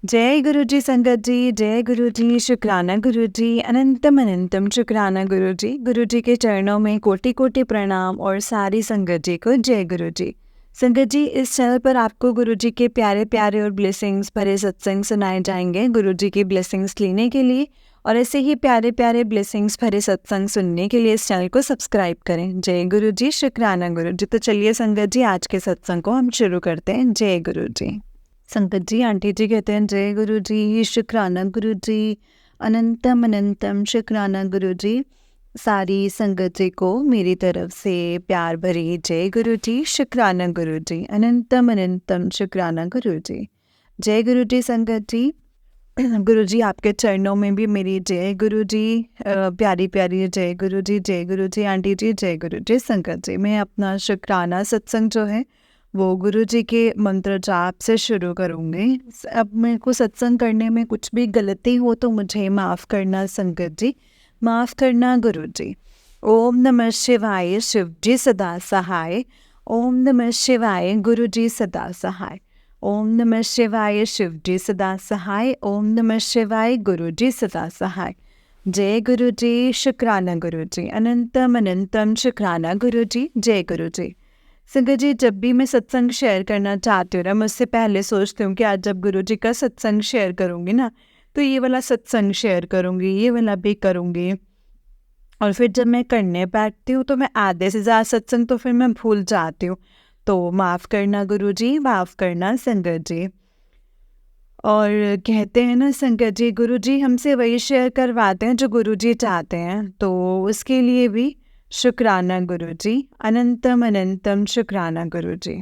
जय गुरु जी संगत जी, जय गुरु जी, शुक्राना गुरु जी, अनंतम अनंतम शुक्राना गुरु जी। गुरु जी के चरणों में कोटि कोटि प्रणाम और सारी संगत जी को जय गुरु जी। संगत जी, इस चैनल पर आपको गुरु जी के प्यारे प्यारे और ब्लेसिंग्स भरे सत्संग सुनाए जाएंगे। गुरु जी की ब्लेसिंग्स लेने के लिए और ऐसे ही प्यारे प्यारे ब्लेसिंग्स भरे सत्संग सुनने के लिए इस चैनल को सब्सक्राइब करें। जय गुरु जी, शुक्राना गुरु जी। तो चलिए संगत जी, आज के सत्संग को हम शुरू करते हैं। जय गुरु जी। संगत जी, आंटी जी कहते हैं जय गुरु जी, शुक्राना गुरु जी, अनंतम अनंतम शुक्राना गुरु जी। सारी संगत जी को मेरी तरफ से प्यार भरी जय गुरु जी, शुक्राना गुरु जी, अनंतम अनंतम शुक्राना गुरु जी। जय गुरु जी संगत जी। गुरु जी आपके चरणों में भी मेरी जय गुरु जी, प्यारी प्यारी जय गुरु जी, जय गुरु जी आंटी जी, जय गुरु जी संगत जी। मैं अपना शुक्राना सत्संग जो है वो गुरु जी के मंत्र जाप से शुरू करूँगी। अब मेरे को सत्संग करने में कुछ भी गलती हो तो मुझे माफ़ करना संगत जी, माफ़ करना गुरु जी। ओम नमः शिवाय, शिव जी सदा सहाय। ओम नमः शिवाय, गुरु जी सदा सहाय। ओम नमः शिवाय, शिव जी सदा सहाय। ओम नमः शिवाय, गुरु जी सदा सहाय। जय गुरु जी, शुक्राना गुरु जी, अनंतम अनंतम शुक्राना गुरु जी, जय गुरु जी। संगत जी, जब भी मैं सत्संग शेयर करना चाहती हूँ ना, मैं उससे पहले सोचती हूँ कि आज जब गुरु जी का सत्संग शेयर करूँगी ना, तो ये वाला सत्संग शेयर करूँगी, ये वाला भी करूँगी। और फिर जब मैं करने बैठती हूँ तो मैं आधे से ज़्यादा सत्संग तो फिर मैं भूल जाती हूँ। तो माफ़ करना गुरु जी, माफ़ करना संगत जी। और कहते हैं ना संगत जी, गुरु जी हमसे वही शेयर करवाते हैं जो गुरु जी चाहते हैं, तो उसके लिए भी शुक्राना गुरु जी, अनंतम अनंतम शुक्राना गुरु जी।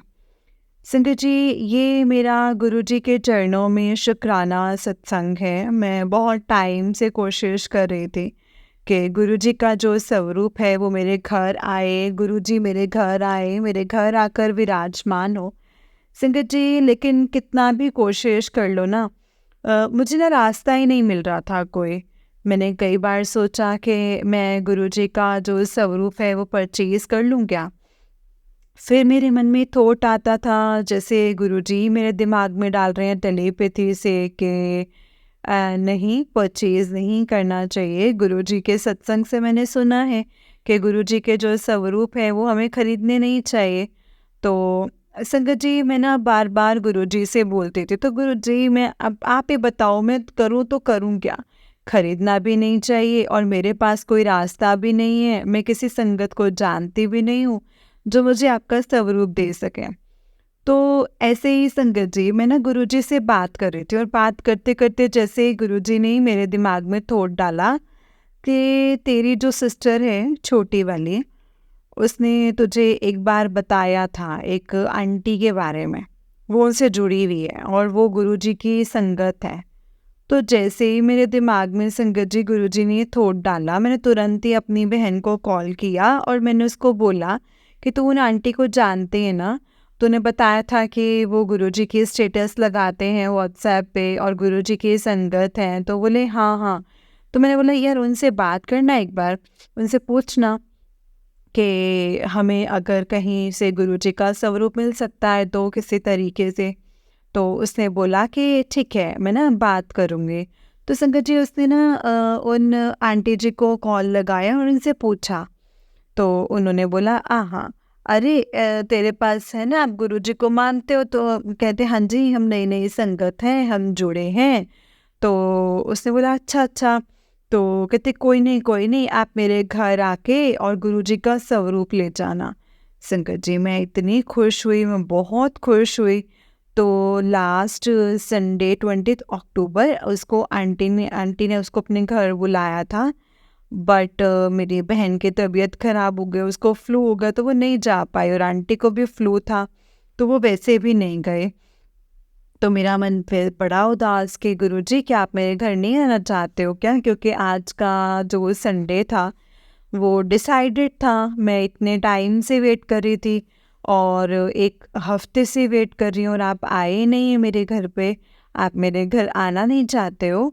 संगत जी, ये मेरा गुरु जी के चरणों में शुक्राना सत्संग है। मैं बहुत टाइम से कोशिश कर रही थी कि गुरु जी का जो स्वरूप है वो मेरे घर आए, गुरु जी मेरे घर आए, मेरे घर आकर विराजमान हो। संगत जी, लेकिन कितना भी कोशिश कर लो ना, मुझे ना रास्ता ही नहीं मिल रहा था कोई। मैंने कई बार सोचा कि मैं गुरु जी का जो स्वरूप है वो परचेज़ कर लूँ क्या। फिर मेरे मन में थॉट आता था जैसे गुरु जी मेरे दिमाग में डाल रहे हैं टेलीपैथी से कि नहीं, परचेज़ नहीं करना चाहिए। गुरु जी के सत्संग से मैंने सुना है कि गुरु जी के जो स्वरूप है वो हमें खरीदने नहीं चाहिए। तो संगत जी, मैं ना बार बार गुरु जी से बोलती थी, तो गुरु जी मैं अब आप ही बताओ मैं करूँ तो करूँ क्या। खरीदना भी नहीं चाहिए और मेरे पास कोई रास्ता भी नहीं है, मैं किसी संगत को जानती भी नहीं हूँ जो मुझे आपका स्वरूप दे सके। तो ऐसे ही संगत जी, मैं ना गुरु जी से बात कर रही थी और बात करते करते जैसे ही गुरु जी ने ही मेरे दिमाग में थॉट डाला कि तेरी जो सिस्टर है छोटी वाली, उसने तुझे एक बार बताया था एक आंटी के बारे में, वो उनसे जुड़ी हुई है और वो गुरु जी की संगत है। तो जैसे ही मेरे दिमाग में संगत जी गुरु जी ने थॉट डाला, मैंने तुरंत ही अपनी बहन को कॉल किया और मैंने उसको बोला कि तू उन आंटी को जानते हैं ना, तूने बताया था कि वो गुरु जी की स्टेटस लगाते हैं व्हाट्सएप पे और गुरु जी की संगत हैं। तो बोले हाँ हाँ। तो मैंने बोला यार उनसे बात करना एक बार, उनसे पूछना कि हमें अगर कहीं से गुरु जी का स्वरूप मिल सकता है तो किसी तरीके से। तो उसने बोला कि ठीक है, मैं ना बात करूँगी। तो संगत जी, उसने ना उन आंटी जी को कॉल लगाया और उनसे पूछा। तो उन्होंने बोला हाँ, अरे तेरे पास है ना, आप गुरु जी को मानते हो? तो कहते हाँ जी, हम नई नई संगत हैं, हम जुड़े हैं। तो उसने बोला अच्छा अच्छा। तो कहते कोई नहीं, आप मेरे घर आके और गुरु जी का स्वरूप ले जाना। संगत जी, मैं इतनी खुश हुई, मैं बहुत खुश हुई। तो लास्ट संडे 20 अक्टूबर उसको आंटी ने उसको अपने घर बुलाया था। बट मेरी बहन की तबीयत ख़राब हो गई, उसको फ्लू हो गया तो वो नहीं जा पाई और आंटी को भी फ्लू था तो वो वैसे भी नहीं गए। तो मेरा मन फिर बड़ा उदास कि गुरुजी, क्या आप मेरे घर नहीं आना चाहते हो क्या? क्योंकि आज का जो संडे था वो डिसाइडेड था। मैं इतने टाइम से वेट कर रही थी और एक हफ्ते से वेट कर रही हूँ और आप आए नहीं हैं मेरे घर पे। आप मेरे घर आना नहीं चाहते हो?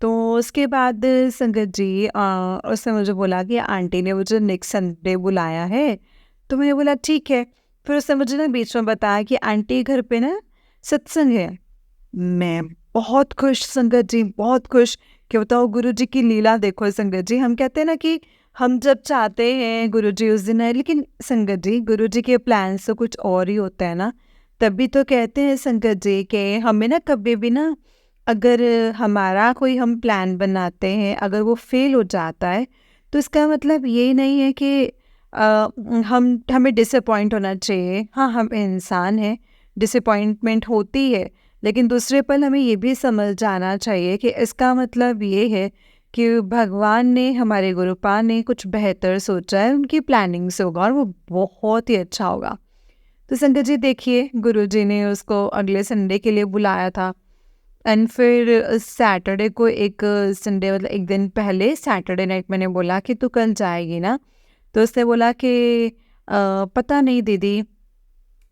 तो उसके बाद संगत जी, उसने मुझे बोला कि आंटी ने मुझे नेक्स्ट संडे बुलाया है। तो मैंने बोला ठीक है। फिर उसने मुझे ना बीच में बताया कि आंटी घर पे ना सत्संग है। मैं बहुत खुश संगत जी, बहुत खुश कि बताओ गुरु जी की लीला देखो संगत जी। हम कहते हैं ना कि हम जब चाहते हैं गुरु जी उस दिन आए, लेकिन संगत जी गुरु जी के प्लान्स तो कुछ और ही होता है ना। तभी तो कहते हैं संगत जी कि हमें ना कभी भी ना, अगर हमारा कोई हम प्लान बनाते हैं अगर वो फेल हो जाता है, तो इसका मतलब ये नहीं है कि हम हमें डिसअपॉइंट होना चाहिए। हाँ, हम इंसान हैं, डिसअपॉइंटमेंट होती है, लेकिन दूसरे पल हमें ये भी समझ जाना चाहिए कि इसका मतलब ये है कि भगवान ने, हमारे गुरुपा ने कुछ बेहतर सोचा है, उनकी प्लानिंग से होगा और वो बहुत ही अच्छा होगा। तो संगत जी देखिए, गुरुजी ने उसको अगले संडे के लिए बुलाया था। एंड फिर सैटरडे को, एक संडे मतलब एक दिन पहले सैटरडे नाइट मैंने बोला कि तू कल जाएगी ना? तो उसने बोला कि पता नहीं दीदी,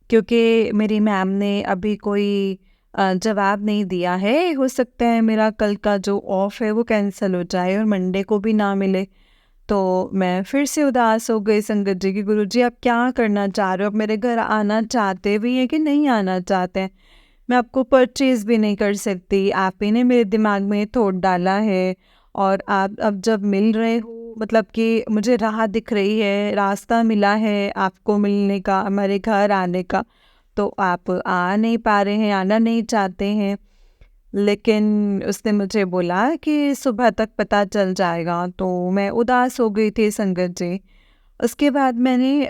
क्योंकि मेरी मैम ने अभी कोई जवाब नहीं दिया है, हो सकता है मेरा कल का जो ऑफ है वो कैंसिल हो जाए और मंडे को भी ना मिले। तो मैं फिर से उदास हो गई संगत जी कि गुरुजी आप क्या करना चाह रहे हो? आप मेरे घर आना चाहते भी हैं कि नहीं आना चाहते हैं? मैं आपको परचेज़ भी नहीं कर सकती, आप ही ने मेरे दिमाग में थॉट डाला है। और आप अब जब मिल रहे हो, मतलब कि मुझे राह दिख रही है, रास्ता मिला है आपको मिलने का, हमारे घर आने का, तो आप आ नहीं पा रहे हैं, आना नहीं चाहते हैं। लेकिन उसने मुझे बोला कि सुबह तक पता चल जाएगा, तो मैं उदास हो गई थी संगत जी। उसके बाद मैंने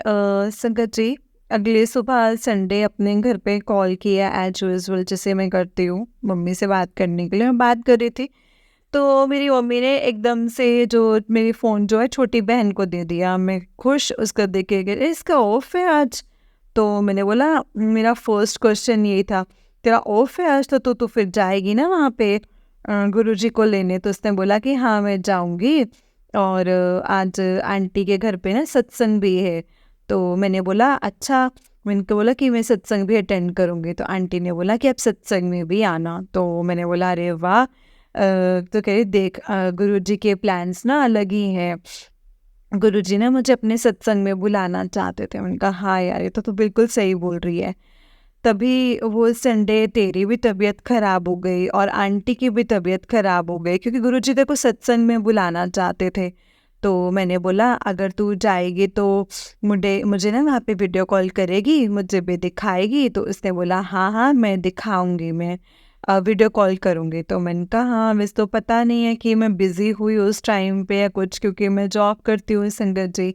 संगत जी अगले सुबह संडे अपने घर पे कॉल किया एज यूजुअल, जैसे मैं करती हूँ मम्मी से बात करने के लिए। मैं बात कर रही थी, तो मेरी मम्मी ने एकदम से जो मेरी फ़ोन जो है छोटी बहन को दे दिया। मैं खुश उसका देख के कि इसका ऑफ है आज। तो मैंने बोला, मेरा फर्स्ट क्वेश्चन यही था, तेरा ऑफ है आज तो फिर जाएगी ना वहाँ पे गुरुजी को लेने? तो उसने बोला कि हाँ मैं जाऊँगी, और आज आंटी के घर पे ना सत्संग भी है। तो मैंने बोला अच्छा, मैंने को बोला कि मैं सत्संग भी अटेंड करूँगी। तो आंटी ने बोला कि आप सत्संग में भी आना। तो मैंने बोला अरे वाह! तो कह रही देख, गुरुजी के प्लान्स ना अलग ही हैं। गुरुजी ना मुझे अपने सत्संग में बुलाना चाहते थे। मैंने कहा हाँ यार, ये तो बिल्कुल सही बोल रही है। तभी वो संडे तेरी भी तबीयत ख़राब हो गई और आंटी की भी तबीयत ख़राब हो गई, क्योंकि गुरुजी तेरे को सत्संग में बुलाना चाहते थे। तो मैंने बोला अगर तू जाएगी तो मुझे मुझे ना वहाँ पे वीडियो कॉल करेगी, मुझे भी दिखाएगी? तो उसने बोला हाँ हाँ मैं दिखाऊंगी, मैं वीडियो कॉल करूँगी। तो मैंने कहा हाँ, वैसे तो पता नहीं है कि मैं बिज़ी हुई उस टाइम पे या कुछ, क्योंकि मैं जॉब करती हूँ संगत जी।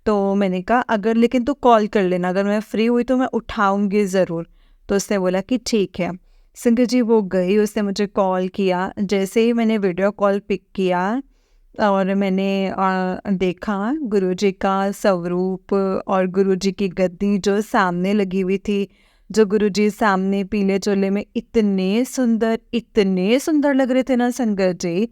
तो मैंने कहा अगर, लेकिन तू कॉल कर लेना, अगर मैं फ्री हुई तो मैं उठाऊंगी ज़रूर। तो उसने बोला कि ठीक है। संगत जी वो गई, उसने मुझे कॉल किया। जैसे ही मैंने वीडियो कॉल पिक किया और मैंने देखा गुरुजी का स्वरूप और गुरुजी की गद्दी जो सामने लगी हुई थी, जो गुरुजी सामने पीले चोले में इतने सुंदर लग रहे थे ना संगत जी।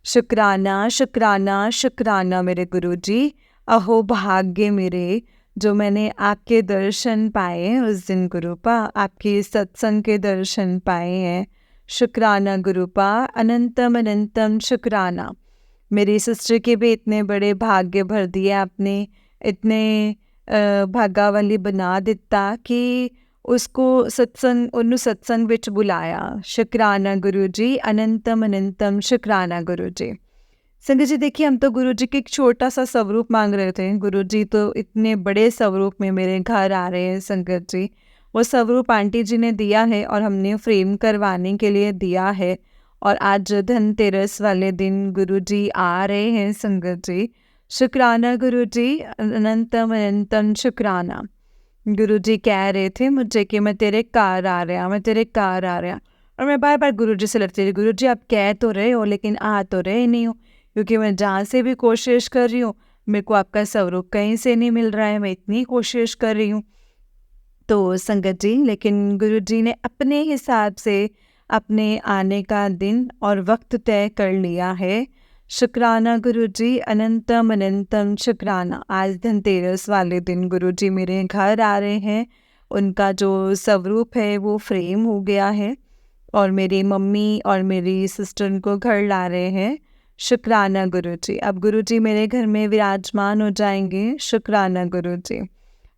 शुक्राना शुक्राना शुक्राना मेरे गुरुजी, अहो भाग्य मेरे, जो मैंने आपके दर्शन पाए हैं उस दिन गुरुपा, आपके सत्संग के दर्शन पाए हैं। शुक्राना गुरुपा, अनंतम अनंतम शुक्राना। मेरी सिस्टर के भी इतने बड़े भाग्य भर दिए आपने, इतने भागा वाली बना दिता कि उसको सत्संग, उन्होंने सत्संग विच बुलाया। शुक्राना गुरु जी, अनंतम अनंतम शुक्राना गुरु जी। संगत जी देखिए, हम तो गुरु जी के एक छोटा सा स्वरूप मांग रहे थे, गुरु जी तो इतने बड़े स्वरूप में मेरे घर आ रहे हैं संगत जी। वो स्वरूप आंटी जी ने दिया है और हमने फ्रेम करवाने के लिए दिया है। और आज धनतेरस वाले दिन गुरु जी आ रहे हैं संगत जी। शुक्राना गुरु जी, अनंतम अनंतम शुक्राना। गुरु जी कह रहे थे मुझे कि मैं तेरे घर आ रहा, मैं तेरे घर आ रहा। और मैं बार बार गुरु जी से लड़ती रही, गुरु जी आप कह तो रहे हो लेकिन आ तो रहे नहीं हो, क्योंकि मैं जहाँ से भी कोशिश कर रही हूँ मेरे को आपका स्वरूप कहीं से नहीं मिल रहा है, मैं इतनी कोशिश कर रही हूँ। तो संगत जी, लेकिन गुरु जी ने अपने हिसाब से अपने आने का दिन और वक्त तय कर लिया है। शुक्राना गुरु जी, अनंतम अनंतम शुक्राना। आज धनतेरस वाले दिन गुरु जी मेरे घर आ रहे हैं, उनका जो स्वरूप है वो फ्रेम हो गया है और मेरी मम्मी और मेरी सिस्टर को घर ला रहे हैं। शुक्राना गुरु जी, अब गुरु जी मेरे घर में विराजमान हो जाएंगे। शुक्राना गुरु जी,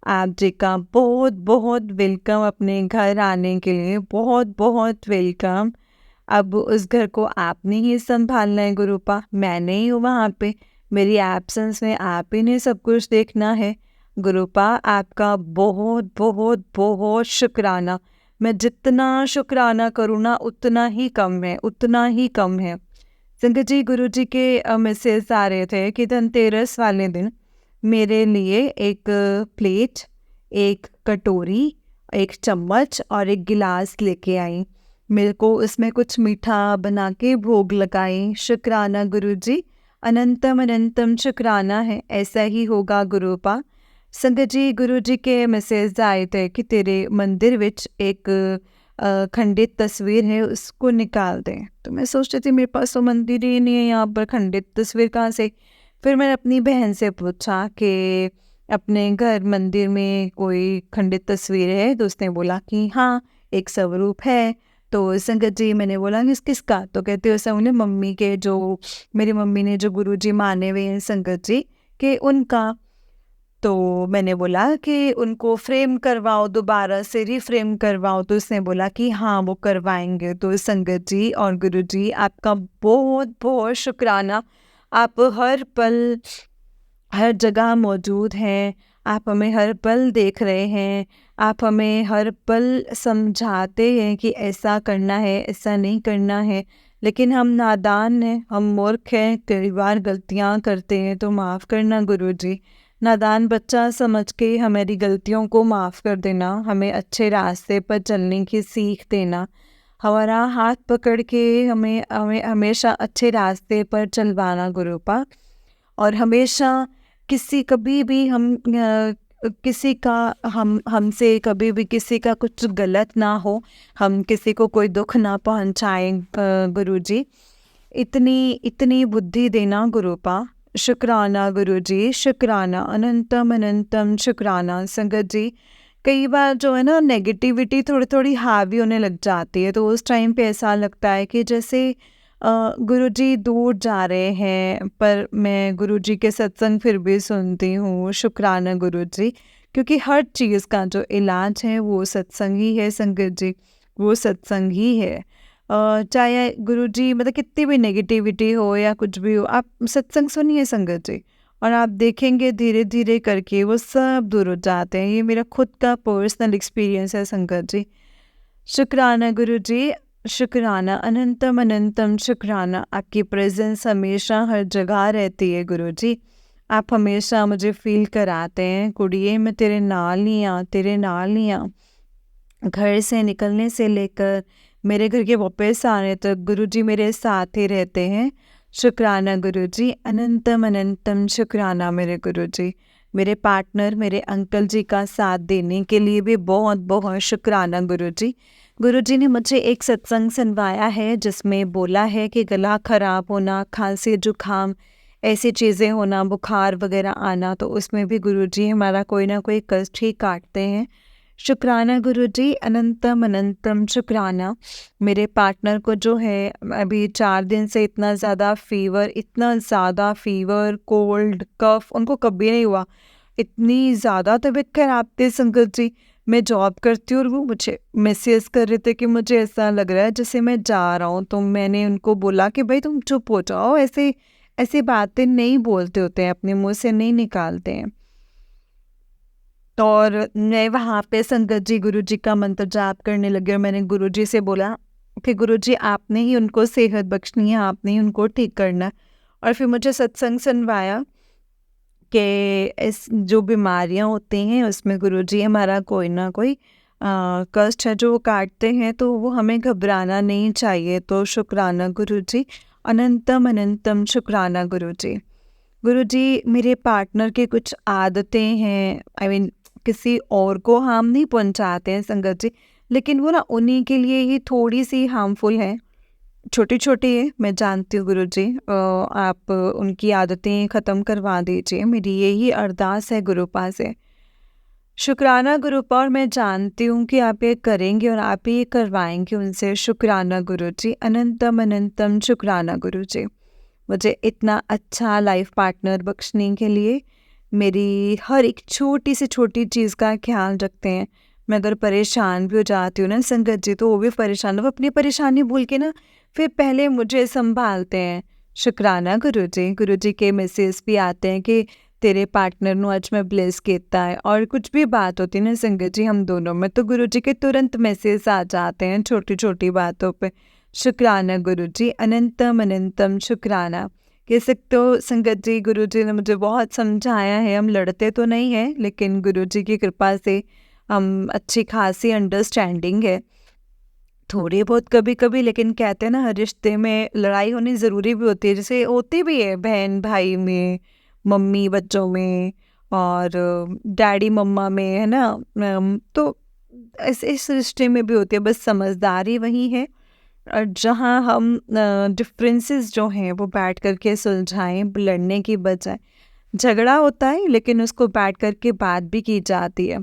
आप जी का बहुत बहुत वेलकम अपने घर आने के लिए, बहुत बहुत वेलकम। अब उस घर को आपने ही संभालना है गुरुपा, मैं नहीं हूँ वहाँ पे, मेरी एब्सेंस में आप ही ने सब कुछ देखना है। गुरुपा आपका बहुत बहुत बहुत शुक्राना। मैं जितना शुक्राना करूँ ना उतना ही कम है, उतना ही कम है। संगत जी, गुरु जी के मैसेज आ रहे थे कि धनतेरस वाले दिन मेरे लिए एक प्लेट, एक कटोरी, एक चम्मच और एक गिलास लेके आई। मेरे को उसमें कुछ मीठा बना के भोग लगाई। शुक्राना गुरु जी, अनंतम अनंतम शुक्राना है, ऐसा ही होगा गुरुपा। संगत जी, गुरु जी के मैसेज आए थे कि तेरे मंदिर विच एक खंडित तस्वीर है, उसको निकाल दें। तो मैं सोच रही थी मेरे पास तो मंदिर ही नहीं है, यहाँ पर खंडित तस्वीर कहाँ से। फिर मैंने अपनी बहन से पूछा कि अपने घर मंदिर में कोई खंडित तस्वीर है, तो उसने बोला कि हाँ एक स्वरूप है। तो संगत जी, मैंने बोला किस किसका, तो कहते हो सब मम्मी के, जो मेरी मम्मी ने जो गुरु जी माने हुए हैं संगत जी के, उनका। तो मैंने बोला कि उनको फ्रेम करवाओ, दोबारा से रीफ्रेम करवाओ। तो उसने बोला कि हाँ वो करवाएंगे। तो संगत जी और गुरु जी, आपका बहुत बहुत शुक्राना। आप हर पल हर जगह मौजूद हैं, आप हमें हर पल देख रहे हैं, आप हमें हर पल समझाते हैं कि ऐसा करना है, ऐसा नहीं करना है। लेकिन हम नादान हैं, हम मूर्ख हैं, कई बार गलतियाँ करते हैं, तो माफ़ करना गुरु जी। नादान बच्चा समझ के हमारी गलतियों को माफ़ कर देना, हमें अच्छे रास्ते पर चलने की सीख देना, हमारा हाथ पकड़ के हमें हमें हमेशा अच्छे रास्ते पर चलवाना गुरुपा। और हमेशा किसी कभी भी किसी का हमसे कभी भी किसी का कुछ गलत ना हो, हम किसी को कोई दुख ना पहुंचाएं गुरुजी। इतनी इतनी बुद्धि देना गुरुपा। शुक्राना गुरुजी, शुक्राना, अनंतम अनंतम शुक्राना। संगत जी, कई बार जो है ना नेगेटिविटी थोड़ी थोड़ी हावी होने लग जाती है, तो उस टाइम पे ऐसा लगता है कि जैसे गुरुजी दूर जा रहे हैं, पर मैं गुरुजी के सत्संग फिर भी सुनती हूँ। शुक्राना गुरुजी, क्योंकि हर चीज़ का जो इलाज है वो सत्संग ही है संगत जी, वो सत्संग ही है। चाहे गुरुजी मतलब कितनी भी नेगेटिविटी हो या कुछ भी हो, आप सत्संग सुनिए संगत जी, और आप देखेंगे धीरे धीरे करके वो सब दूर हो जाते हैं। ये मेरा खुद का पर्सनल एक्सपीरियंस है संगत जी। शुक्राना गुरुजी, शुक्राना, अनंतम अनंतम शुक्राना। आपकी प्रेजेंस हमेशा हर जगह रहती है गुरुजी। आप हमेशा मुझे फील कराते हैं, कुड़िए मैं तेरे नाल नहीं आ, तेरे नाल नहीं आ। घर से निकलने से लेकर मेरे घर के वापस आने तक गुरुजी मेरे साथ ही रहते हैं। शुक्राना गुरुजी, अनंतम अनंतम शुक्राना मेरे गुरुजी। मेरे पार्टनर मेरे अंकल जी का साथ देने के लिए भी बहुत बहुत शुक्राना गुरुजी। गुरुजी ने मुझे एक सत्संग सुनवाया है जिसमें बोला है कि गला खराब होना, खांसी जुकाम, ऐसी चीज़ें होना, बुखार वगैरह आना, तो उसमें भी गुरुजी हमारा कोई ना कोई कष्ट ही काटते हैं। शुक्राना गुरुजी, अनंतम अनंतम शुक्राना। मेरे पार्टनर को जो है अभी 4 दिन से इतना ज़्यादा फीवर, कोल्ड, कफ उनको कभी नहीं हुआ। इतनी ज़्यादा तबीयत खराब थी संगत जी। मैं जॉब करती हूँ और वो मुझे मैसेज कर रहे थे कि मुझे ऐसा लग रहा है जैसे मैं जा रहा हूँ। तो मैंने उनको बोला कि भाई तुम चुप हो जाओ, ऐसे ऐसी बातें नहीं बोलते होते हैं, अपने मुंह से नहीं निकालते हैं। और मैं वहाँ पे संगत जी गुरुजी का मंत्र जाप करने लगी और मैंने गुरुजी से बोला कि गुरुजी आपने ही उनको सेहत बख्शनी है, आपने ही उनको ठीक करना। और फिर मुझे सत्संग सुनवाया कि इस जो बीमारियाँ होती हैं उसमें गुरुजी हमारा कोई ना कोई कष्ट है जो वो काटते हैं, तो वो हमें घबराना नहीं चाहिए। तो शुक्राना गुरुजी, अनंतम अनंतम शुक्राना गुरुजी। गुरुजी, मेरे पार्टनर की कुछ आदतें हैं, किसी और को हार्म नहीं पहुंचाते हैं संगत जी, लेकिन वो ना उन्हीं के लिए ही थोड़ी सी हार्मफुल है, छोटी छोटी है, मैं जानती हूँ गुरुजी। आप उनकी आदतें ख़त्म करवा दीजिए, मेरी यही अरदास है गुरुपा से। शुक्राना गुरुपा, और मैं जानती हूँ कि आप ये करेंगे और आप ही ये करवाएंगे उनसे। शुक्राना गुरुजी, अनंतम अनंतम शुक्राना गुरुजी। मुझे इतना अच्छा लाइफ पार्टनर बख्शने के लिए, मेरी हर एक छोटी से छोटी चीज़ का ख्याल रखते हैं। मैं अगर परेशान भी हो जाती हूँ ना संगत जी, तो वो भी परेशान, वो अपनी परेशानी भूल के ना फिर पहले मुझे संभालते हैं। शुक्राना गुरु जी के मैसेज भी आते हैं कि तेरे पार्टनर ਨੂੰ ਅੱਜ ਮੈਂ ब्लेस ਕੀਤਾ है, और कुछ भी बात होती है ना संगत जी हम दोनों में, तो गुरु जी के तुरंत मैसेज आ जाते हैं छोटी छोटी बातों पे। शुक्राना गुरु जी, अनंतम अनंतम शुक्राना। कह सकते हो संगत जी, गुरु जी ने मुझे बहुत समझाया है। हम लड़ते तो नहीं हैं, लेकिन गुरु जी की कृपा से हम अच्छी खासी अंडरस्टैंडिंग है, थोड़ी बहुत कभी कभी, लेकिन कहते हैं ना हर रिश्ते में लड़ाई होनी ज़रूरी भी होती है, जैसे होती भी है बहन भाई में, मम्मी बच्चों में, और डैडी मम्मा में, है ना। तो इस रिश्ते में भी होती है, बस समझदारी वही है। और जहाँ हम डिफरेंसेस जो हैं वो बैठ करके सुलझाएं, लड़ने की बजाय। झगड़ा होता है लेकिन उसको बैठ करके बात भी की जाती है।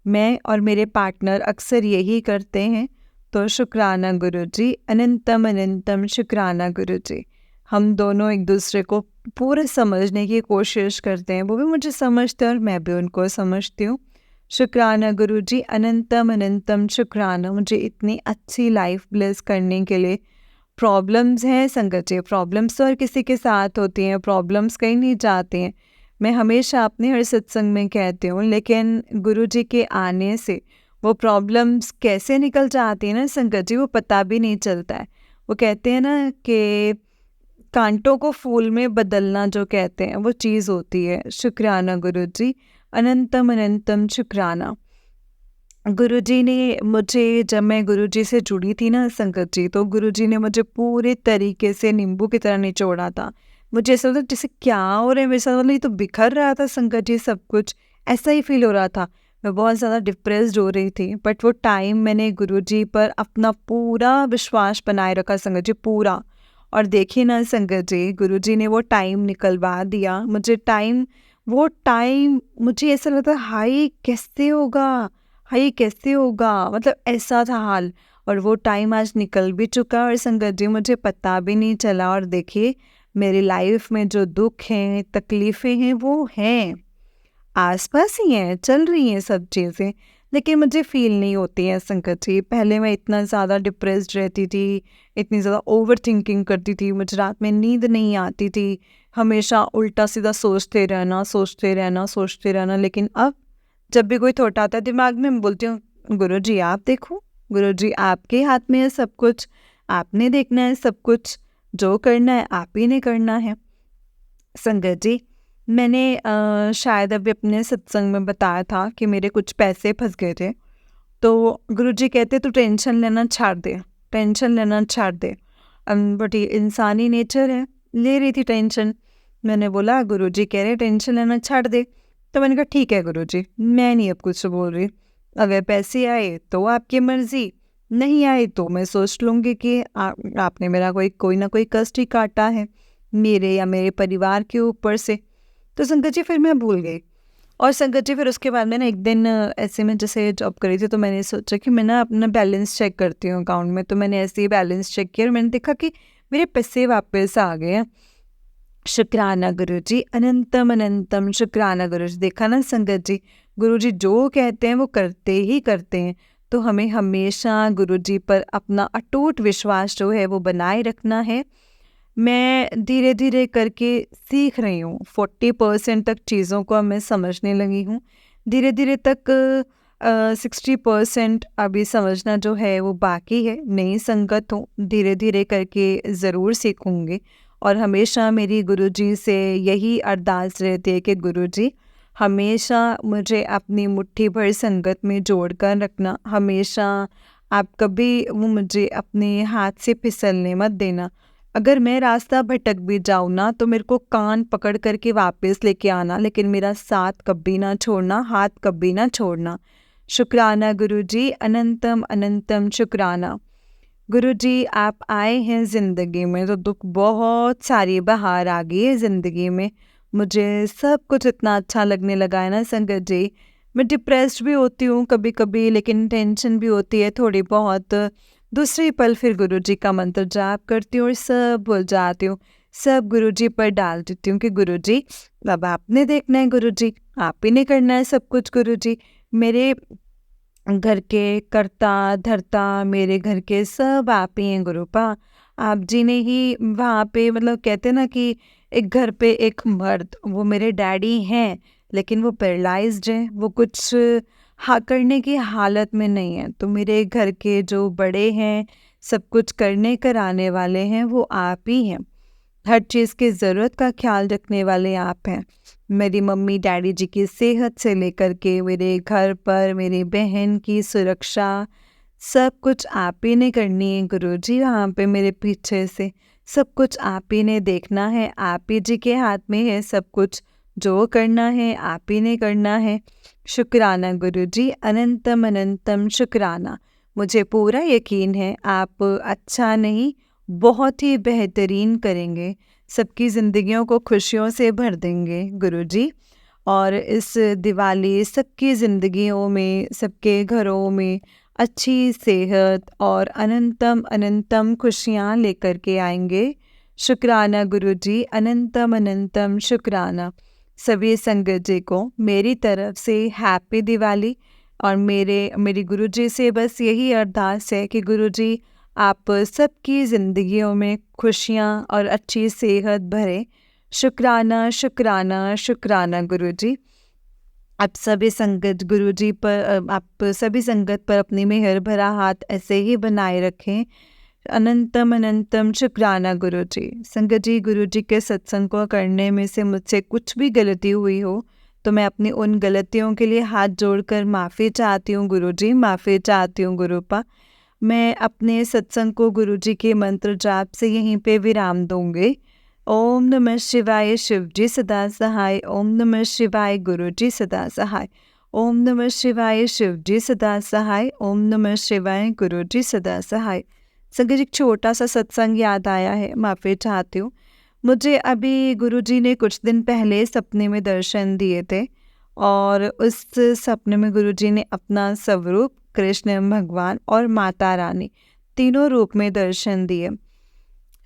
मैं और मेरे पार्टनर अक्सर यही करते हैं। तो शुक्राना गुरुजी, अनंतम अनंतम शुक्राना गुरुजी। हम दोनों एक दूसरे को पूरा समझने की कोशिश करते हैं, वो भी मुझे समझते हैं और मैं भी उनको समझती हूँ। शुक्राना गुरुजी, अनंतम अनंतम शुक्राना, मुझे इतनी अच्छी लाइफ ब्लेस करने के लिए। प्रॉब्लम्स हैं संगत जी, प्रॉब्लम्स तो हर किसी के साथ होती हैं, प्रॉब्लम्स कहीं नहीं जाती हैं। मैं हमेशा अपने हर सत्संग में कहती हूँ, लेकिन गुरु जी के आने से वो प्रॉब्लम्स कैसे निकल जाती है ना संगत जी, वो पता भी नहीं चलता है। वो कहते हैं ना कि कांटों को फूल में बदलना जो कहते हैं, वो चीज़ होती है। शुक्राना गुरु जी, अनंतम अनंतम शुक्राना। गुरुजी ने मुझे, जब मैं गुरुजी से जुड़ी थी ना संगत जी, तो गुरुजी ने मुझे पूरे तरीके से नींबू की तरह निचोड़ा था। मुझे ऐसा होता जैसे क्या हो रहा है मेरे साथ, मतलब ये तो बिखर रहा था संगत जी सब कुछ, ऐसा ही फील हो रहा था। मैं बहुत ज़्यादा डिप्रेस्ड हो रही थी, बट वो टाइम मैंने गुरुजी पर अपना पूरा विश्वास बनाए रखा संगत जी, पूरा। और देखिए ना संगत जी, गुरुजी ने वो टाइम निकलवा दिया मुझे। वो टाइम मुझे ऐसा लगता हाय कैसे होगा, हाय कैसे होगा, मतलब ऐसा था हाल। और वो टाइम आज निकल भी चुका और संगत जी मुझे पता भी नहीं चला। और देखिए मेरी लाइफ में जो दुख हैं, तकलीफ़ें हैं, वो हैं, आसपास ही हैं, चल रही हैं सब चीज़ें, लेकिन मुझे फ़ील नहीं होती हैं संगत जी। पहले मैं इतना ज़्यादा डिप्रेस्ड रहती थी, इतनी ज़्यादा ओवर थिंकिंग करती थी, मुझे रात में नींद नहीं आती थी, हमेशा उल्टा सीधा सोचते रहना, सोचते रहना, सोचते रहना। लेकिन अब जब भी कोई थॉट आता है दिमाग में, मैं बोलती हूँ गुरुजी आप देखो, गुरुजी आपके हाथ में है सब कुछ, आपने देखना है सब कुछ, जो करना है आप ही ने करना है। संगत जी, मैंने शायद अभी अपने सत्संग में बताया था कि मेरे कुछ पैसे फंस गए थे, तो गुरुजी कहते तू टेंशन लेना छोड़ दे, टेंशन लेना छोड़ दे। बट ये इंसानी नेचर है, ले रही थी टेंशन। मैंने बोला गुरुजी कह रहे टेंशन लेना छोड़ दे, तो मैंने कहा ठीक है गुरुजी, मैं नहीं अब कुछ बोल रही। अगर पैसे आए तो आपकी मर्जी, नहीं आए तो मैं सोच लूँगी कि आपने मेरा कोई ना कोई कष्ट ही काटा है, मेरे या मेरे परिवार के ऊपर से। तो संगत जी फिर मैं भूल गई। और संगत जी फिर उसके बाद मैंने एक दिन ऐसे में जैसे जॉब करी थी, तो मैंने सोचा कि मैं ना अपना बैलेंस चेक करती हूँ अकाउंट में। तो मैंने ऐसे ही बैलेंस चेक किया और मैंने देखा कि मेरे पैसे वापस आ गए हैं। शुक्राना गुरुजी, अनंतम अनंतम शुक्राना गुरुजी। देखा ना संगत जी, गुरुजी जो कहते हैं वो करते ही करते हैं। तो हमें हमेशा गुरुजी पर अपना अटूट विश्वास जो है वो बनाए रखना है। मैं धीरे धीरे करके सीख रही हूँ, 40% तक चीज़ों को अब मैं समझने लगी हूँ। धीरे धीरे तक 60% अभी समझना जो है वो बाकी है। नई संगत हूँ, धीरे धीरे करके ज़रूर सीखूँगी। और हमेशा मेरी गुरुजी से यही अरदास रहती है कि गुरुजी हमेशा मुझे अपनी मुट्ठी भर संगत में जोड़ कर रखना। हमेशा आप कभी वो मुझे अपने हाथ से फिसलने मत देना। अगर मैं रास्ता भटक भी जाऊँ ना, तो मेरे को कान पकड़ करके वापस लेके आना, लेकिन मेरा साथ कभी ना छोड़ना, हाथ कभी ना छोड़ना। शुक्राना गुरुजी, अनंतम अनंतम शुक्राना। गुरुजी आप आए हैं ज़िंदगी में तो दुख बहुत सारी बहार आ गई है ज़िंदगी में। मुझे सब कुछ इतना अच्छा लगने लगा है ना संगत जी। मैं डिप्रेस्ड भी होती हूँ कभी कभी, लेकिन टेंशन भी होती है थोड़ी बहुत। दूसरे पल फिर गुरुजी का मंत्र जाप करती हूँ और सब भूल जाती हूँ, सब गुरुजी पर डाल देती हूँ कि गुरुजी अब आपने देखना है, गुरुजी आप ही ने करना है सब कुछ। गुरुजी मेरे घर के कर्ता धर्ता मेरे घर के सब आप ही हैं गुरुपा। आप जी ने ही वहाँ पे मतलब कहते हैं ना कि एक घर पे एक मर्द, वो मेरे डैडी हैं लेकिन वो पैरालाइज्ड हैं, वो कुछ हाँ करने की हालत में नहीं है। तो मेरे घर के जो बड़े हैं, सब कुछ करने कराने वाले हैं, वो आप ही हैं। हर चीज़ की ज़रूरत का ख्याल रखने वाले आप हैं। मेरी मम्मी डैडी जी की सेहत से लेकर के मेरे घर पर मेरी बहन की सुरक्षा, सब कुछ आप ही ने करनी है गुरुजी। वहाँ पे मेरे पीछे से सब कुछ आप ही ने देखना है, आप ही जी के हाथ में है सब कुछ। जो करना है आप ही ने करना है। शुक्राना गुरुजी, अनंतम अनंतम शुक्राना। मुझे पूरा यकीन है आप अच्छा नहीं, बहुत ही बेहतरीन करेंगे, सबकी ज़िंदगियों को खुशियों से भर देंगे गुरुजी। और इस दिवाली सबकी ज़िंदगियों में, सबके घरों में अच्छी सेहत और अनंतम अनंतम खुशियाँ लेकर के आएंगे। शुक्राना गुरुजी, अनंतम अनंतम शुक्राना। सभी संगत जी को मेरी तरफ से हैप्पी दिवाली। और मेरी गुरुजी से बस यही अरदास है कि गुरुजी आप सबकी ज़िंदगियों में खुशियाँ और अच्छी सेहत भरें। शुक्राना शुक्राना शुक्राना गुरुजी। आप सभी संगत गुरुजी पर आप सभी संगत पर अपनी मेहर भरा हाथ ऐसे ही बनाए रखें। अनंतम अनंतम शुक्राना गुरुजी। संगत जी, गुरुजी के सत्संग को करने में से मुझसे कुछ भी गलती हुई हो तो मैं अपनी उन गलतियों के लिए हाथ जोड़कर माफ़ी चाहती हूँ गुरुजी, माफ़ी चाहती हूँ गुरुपा। मैं अपने सत्संग को गुरुजी के मंत्र जाप से यहीं पे विराम दूंगी। ओम नमः शिवाय शिवजी सदा सहाय, ओम नमः शिवाय गुरुजी सदा सहाय, ओम नमः शिवाय शिवजी सदा सहाय, ओम नमः शिवाय गुरुजी सदा सहाय। संगत एक छोटा सा सत्संग याद आया है, माफ़ी चाहती हूँ। मुझे अभी गुरुजी ने कुछ दिन पहले सपने में दर्शन दिए थे और उस सपने में गुरुजी ने अपना स्वरूप कृष्ण भगवान और माता रानी तीनों रूप में दर्शन दिए।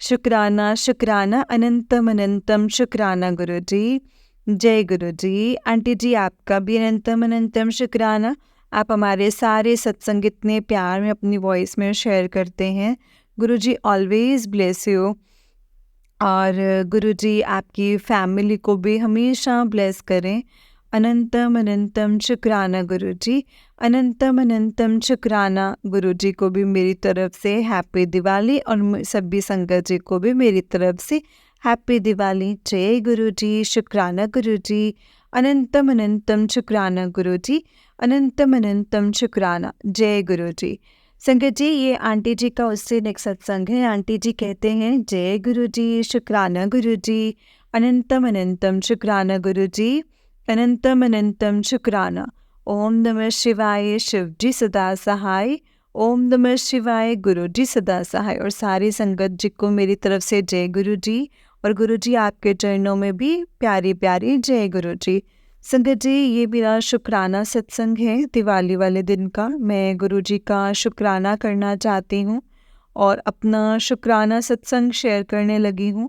शुक्राना शुक्राना अनंतम अनंतम शुक्राना गुरुजी। जय गुरुजी। आंटी जी, आपका भी अनंतम अनंतम शुक्राना। आप हमारे सारे सत्संग इतने प्यार में अपनी वॉइस में शेयर करते हैं। गुरुजी ऑलवेज ब्लेस यू। और गुरुजी आपकी फैमिली को भी हमेशा ब्लेस करें। अनंतम अनंतम शुक्राना गुरुजी। अनंतम अनंतम शुक्राना गुरुजी को भी मेरी तरफ से हैप्पी दिवाली और सभी संगत जी को भी मेरी तरफ से हैप्पी दिवाली। जय गुरुजी। शुक्राना गुरुजी। अनंतम अनंतम शुक्राना गुरुजी। अनंतम अनंतम शुक्राना। जय गुरुजी। संगत जी, ये आंटी जी का उससे नेक्स्ट सत्संग है। आंटी जी कहते हैं, जय गुरुजी। शुक्राना गुरुजी। अनंतम अनंतम शुक्राना गुरुजी। अनंतम अनंतम शुक्राना। ओम नमः शिवाय शिवजी सदा सहाय, ओम नमः शिवाय गुरुजी सदा सहाय। और सारी संगत जी को मेरी तरफ से जय गुरुजी। और गुरुजी आपके चरणों में भी प्यारी प्यारी जय गुरुजी। संगत जी, ये मेरा शुक्राना सत्संग है दिवाली वाले दिन का। मैं गुरुजी का शुक्राना करना चाहती हूँ और अपना शुक्राना सत्संग शेयर करने लगी हूँ।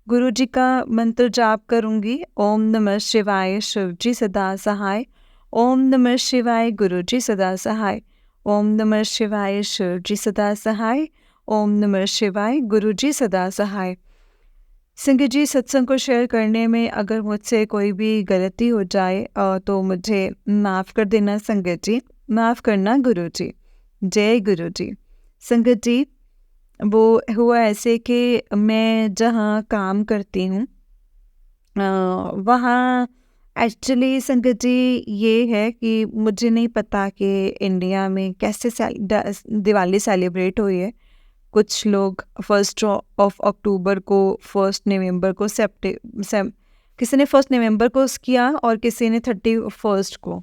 गुरुजी का मंत्र जाप करूँगी। ओम नमः शिवाय शिवजी सदा सहाय, ओम नमः शिवाय गुरुजी सदा सहाय, ओम नमः शिवाय शिवजी सदा सहाय, ओम नमः शिवाय गुरुजी सदा सहाय। संगत जी, सत्संग को शेयर करने में अगर मुझसे कोई भी गलती हो जाए तो मुझे माफ़ कर देना संगत जी, माफ़ करना गुरुजी। जय गुरुजी। संगत जी, वो हुआ ऐसे कि मैं जहाँ काम करती हूँ वहाँ एक्चुअली संगत जी ये है कि मुझे नहीं पता कि इंडिया में कैसे दिवाली सेलिब्रेट हुई है। कुछ लोग 1 अक्टूबर को, 1 नवंबर को, किसी ने 1 नवंबर को किया और किसी ने 31 को।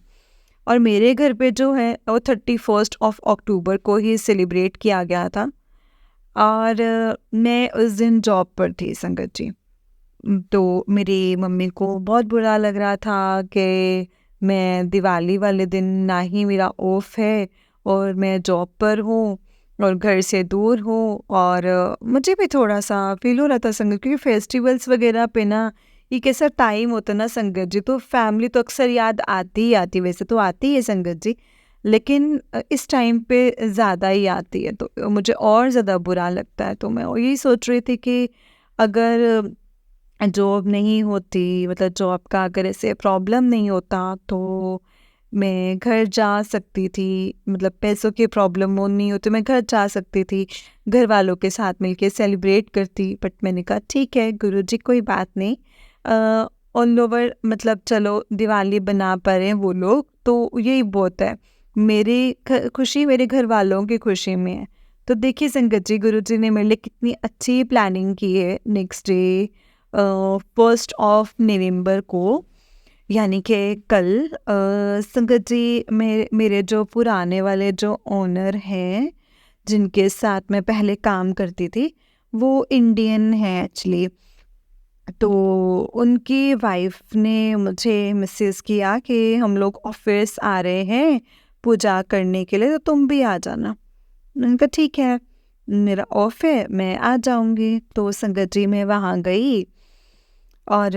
और मेरे घर पे जो है वो 31 अक्टूबर को ही सेलिब्रेट किया गया था। और मैं उस दिन जॉब पर थी संगत जी। तो मेरी मम्मी को बहुत बुरा लग रहा था कि मैं दिवाली वाले दिन ना ही मेरा ऑफ है और मैं जॉब पर हूँ और घर से दूर हूँ। और मुझे भी थोड़ा सा फील हो रहा था संगत, क्योंकि फेस्टिवल्स वगैरह पे ना ये कैसा टाइम होता ना संगत जी, तो फैमिली तो अक्सर याद आती ही आती, वैसे तो आती है संगत जी, लेकिन इस टाइम पे ज़्यादा ही आती है तो मुझे और ज़्यादा बुरा लगता है। तो मैं यही सोच रही थी कि अगर जॉब नहीं होती, मतलब जॉब का अगर ऐसे प्रॉब्लम नहीं होता तो मैं घर जा सकती थी, मतलब पैसों की प्रॉब्लम वो नहीं होती, मैं घर जा सकती थी, घर वालों के साथ मिलके सेलिब्रेट करती। बट मैंने कहा ठीक है गुरुजी कोई बात नहीं, ऑल ओवर मतलब चलो दिवाली बना पा रहे हैं वो लोग तो यही बहुत है, मेरी खुशी मेरे घर वालों की खुशी में है। तो देखिए संगत जी, गुरुजी ने मेरे लिए कितनी अच्छी प्लानिंग की है। नेक्स्ट डे 1 को, यानी कि कल, संगत जी मेरे जो पुराने वाले जो ओनर हैं जिनके साथ मैं पहले काम करती थी वो इंडियन है एक्चुअली। तो उनकी वाइफ ने मुझे मैसेज किया कि हम लोग ऑफिस आ रहे हैं पूजा करने के लिए, तो तुम भी आ जाना। मैंने कहा ठीक है, मेरा ऑफ है, मैं आ जाऊंगी। तो संगत जी मैं वहाँ गई और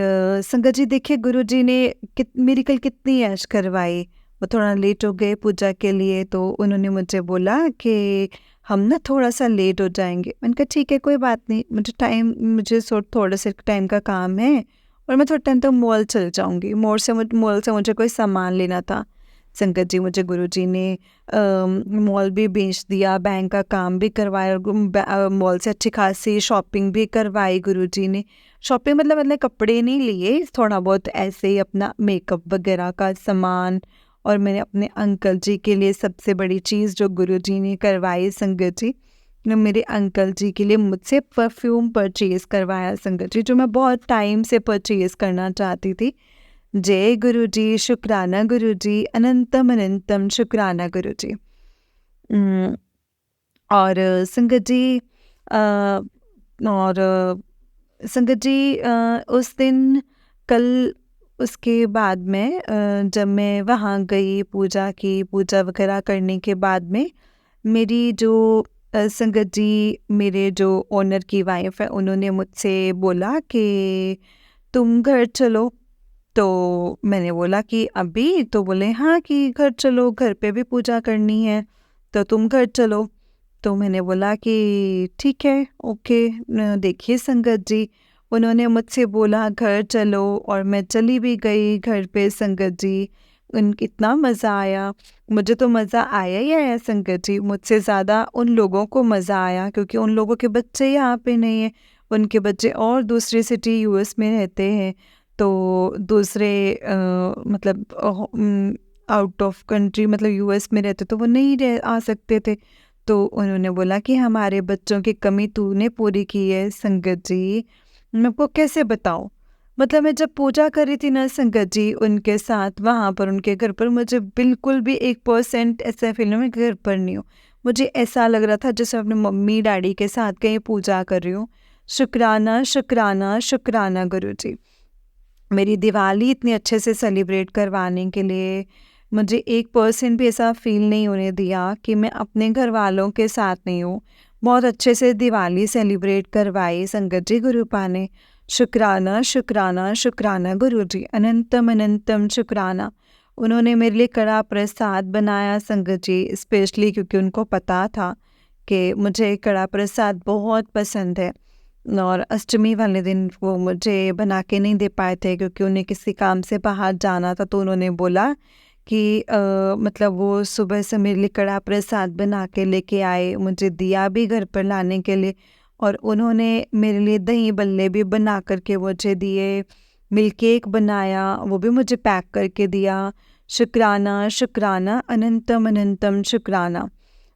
संगत जी देखिए गुरुजी ने मेरी कल कितनी ऐश करवाई। वो थोड़ा लेट हो गए पूजा के लिए तो उन्होंने मुझे बोला कि हम ना थोड़ा सा लेट हो जाएंगे। मैंने कहा ठीक है कोई बात नहीं, मुझे थोड़ा से टाइम का काम है और मैं थोड़ा टाइम तक मॉल चल जाऊंगी। मॉल से मुझे कोई सामान लेना था। संगत जी मुझे गुरुजी ने मॉल भी बेच दिया, बैंक का काम भी करवाया, मॉल से अच्छी खासी शॉपिंग भी करवाई गुरुजी ने। शॉपिंग मतलब कपड़े नहीं लिए, थोड़ा बहुत ऐसे ही अपना मेकअप वगैरह का सामान। और मैंने अपने अंकल जी के लिए सबसे बड़ी चीज़ जो गुरुजी ने करवाई संगत जी, मेरे अंकल जी के लिए मुझसे परफ्यूम परचेज़ करवाया संगत जी, जो मैं बहुत टाइम से परचेज़ करना चाहती थी। जय गुरुजी, शुक्राना गुरुजी, अनंतम अनंतम शुक्राना गुरुजी। उम, और संगत जी और संगत जी उस दिन कल उसके बाद में जब मैं वहाँ गई पूजा वगैरह करने के बाद में मेरी जो संगत जी मेरे जो ओनर की वाइफ है उन्होंने मुझसे बोला कि तुम घर चलो। तो मैंने बोला कि अभी? तो बोले हाँ कि घर चलो, घर पे भी पूजा करनी है तो तुम घर चलो। तो मैंने बोला कि ठीक है ओके। देखिए संगत जी, उन्होंने मुझसे बोला घर चलो और मैं चली भी गई घर पे संगत जी। उन इतना मज़ा आया, मुझे तो मज़ा आया ही आया संगत जी, मुझसे ज़्यादा उन लोगों को मज़ा आया क्योंकि उन लोगों के बच्चे यहाँ पे नहीं हैं, उनके बच्चे और दूसरी सिटी यूएस में रहते हैं। तो दूसरे मतलब आउट ऑफ कंट्री मतलब यूएस में रहते तो वो नहीं रह आ सकते थे। तो उन्होंने बोला कि हमारे बच्चों की कमी तूने पूरी की है संगत जी। मैं आपको कैसे बताऊँ? मतलब मैं जब पूजा कर रही थी ना संगत जी उनके साथ वहाँ पर उनके घर पर, मुझे बिल्कुल भी 1% ऐसा फील नहीं मैं घर पर नहीं हूँ। मुझे ऐसा लग रहा था जैसे अपने मम्मी डैडी के साथ कहीं पूजा कर रही हूँ। शुक्राना शुक्राना शुक्राना गुरुजी, मेरी दिवाली इतने अच्छे से सेलिब्रेट करवाने के लिए मुझे 1% भी ऐसा फ़ील नहीं होने दिया कि मैं अपने घर वालों के साथ नहीं हूँ। बहुत अच्छे से दिवाली सेलिब्रेट करवाई संगत जी गुरुपा ने। शुक्राना शुक्राना शुक्राना गुरुजी, अनंतम अनंतम शुक्राना। उन्होंने मेरे लिए कड़ा प्रसाद बनाया संगत जी, स्पेशली क्योंकि उनको पता था कि मुझे कड़ा प्रसाद बहुत पसंद है। और अष्टमी वाले दिन वो मुझे बना के नहीं दे पाए थे क्योंकि उन्हें किसी काम से बाहर जाना था। तो उन्होंने बोला कि मतलब वो सुबह से मेरे लिए कड़ा प्रसाद बना के लेके आए, मुझे दिया भी घर पर लाने के लिए। और उन्होंने मेरे लिए दही बल्ले भी बना करके मुझे दिए, मिल्क केक बनाया वो भी मुझे पैक करके दिया। शुक्राना शुक्राना अनंतम अनंतम शुक्राना।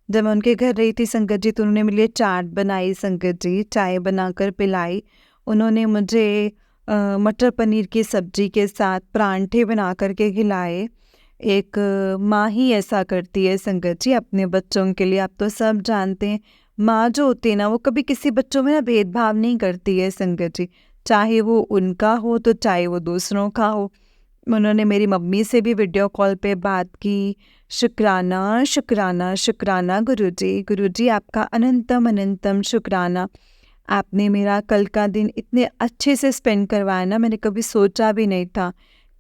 जब मैं उनके घर रही थी संगत जी तो उन्होंने मेरे लिए चाट बनाई संगत जी, चाय बनाकर पिलाई। उन्होंने मुझे मटर पनीर की सब्जी के साथ परांठे बना कर के खिलाए। एक माँ ही ऐसा करती है संगत जी अपने बच्चों के लिए, आप तो सब जानते हैं। माँ जो होती है ना वो कभी किसी बच्चों में ना भेदभाव नहीं करती है संगत जी, चाहे वो उनका हो तो चाहे वो दूसरों का हो। उन्होंने मेरी मम्मी से भी वीडियो कॉल पे बात की। शुक्राना शुक्राना शुक्राना गुरुजी, गुरुजी आपका अनंतम अनंतम शुक्राना। आपने मेरा कल का दिन इतने अच्छे से स्पेंड करवाया ना, मैंने कभी सोचा भी नहीं था।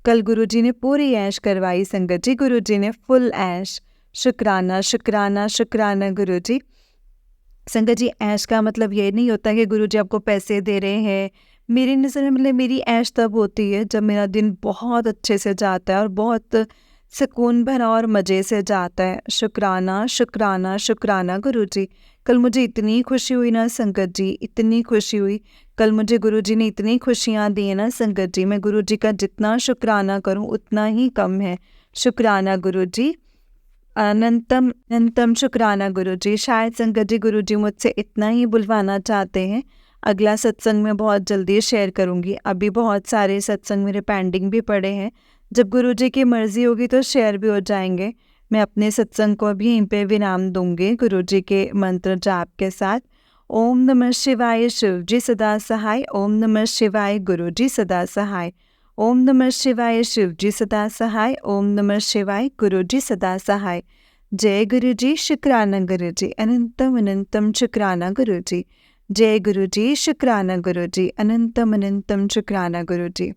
कल गुरुजी ने पूरी ऐश करवाई संगत जी, गुरुजी ने फुल ऐश। शुक्राना शुक्राना शुक्राना गुरु जी। संगत जी, ऐश का मतलब ये नहीं होता कि गुरु जी आपको पैसे दे रहे हैं। मेरी नज़र में मतलब मेरी ऐश तब होती है जब मेरा दिन बहुत अच्छे से जाता है और बहुत सुकून भरा और मज़े से जाता है। शुक्राना शुक्राना शुक्राना गुरु जी। कल मुझे इतनी खुशी हुई ना संगत जी, इतनी खुशी हुई। कल मुझे गुरु जी ने इतनी खुशियाँ दी हैं ना संगत जी, मैं गुरु जी का जितना शुक्राना करूँ उतना ही कम है। शुक्राना गुरु जी, अनंतम अनंतम शुक्राना गुरु जी। शायद संगत जी गुरु जी मुझसे इतना ही बुलवाना चाहते हैं। अगला सत्संग मैं बहुत जल्दी शेयर करूंगी। अभी बहुत सारे सत्संग मेरे पेंडिंग भी पड़े हैं। जब गुरु जी की मर्जी होगी तो शेयर भी हो जाएंगे। मैं अपने सत्संग को भी यहीं पे विराम दूंगी गुरु जी के मंत्र जाप के साथ। ओम नमः शिवाय शिव जी सदा सहाय। ओम नमः शिवाय गुरु जी सदा सहाय। ओम नमः शिवाय शिव जी सदा सहाय। ओम नमः शिवाय गुरु जी सदा सहाय। जय गुरु जी, शुक्राना गुरु जी, अनंतम अनंतम शुक्राना गुरु जी। जय गुरु जी, शुक्राना गुरु जी, अनंतम अनंतम शुक्राना गुरु जी।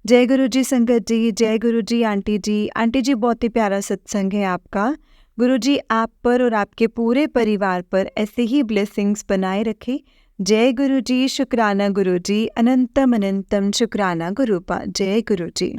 जय गुरु जी संगत जी, जय गुरु जी आंटी जी। आंटी जी, बहुत ही प्यारा सत्संग है आपका। गुरु जी आप पर और आपके पूरे परिवार पर ऐसे ही ब्लेसिंग्स बनाए रखे। जय गुरु जी, शुक्राना गुरु जी, अनंतम अनंतम शुक्राना गुरुपा। जय गुरु जी।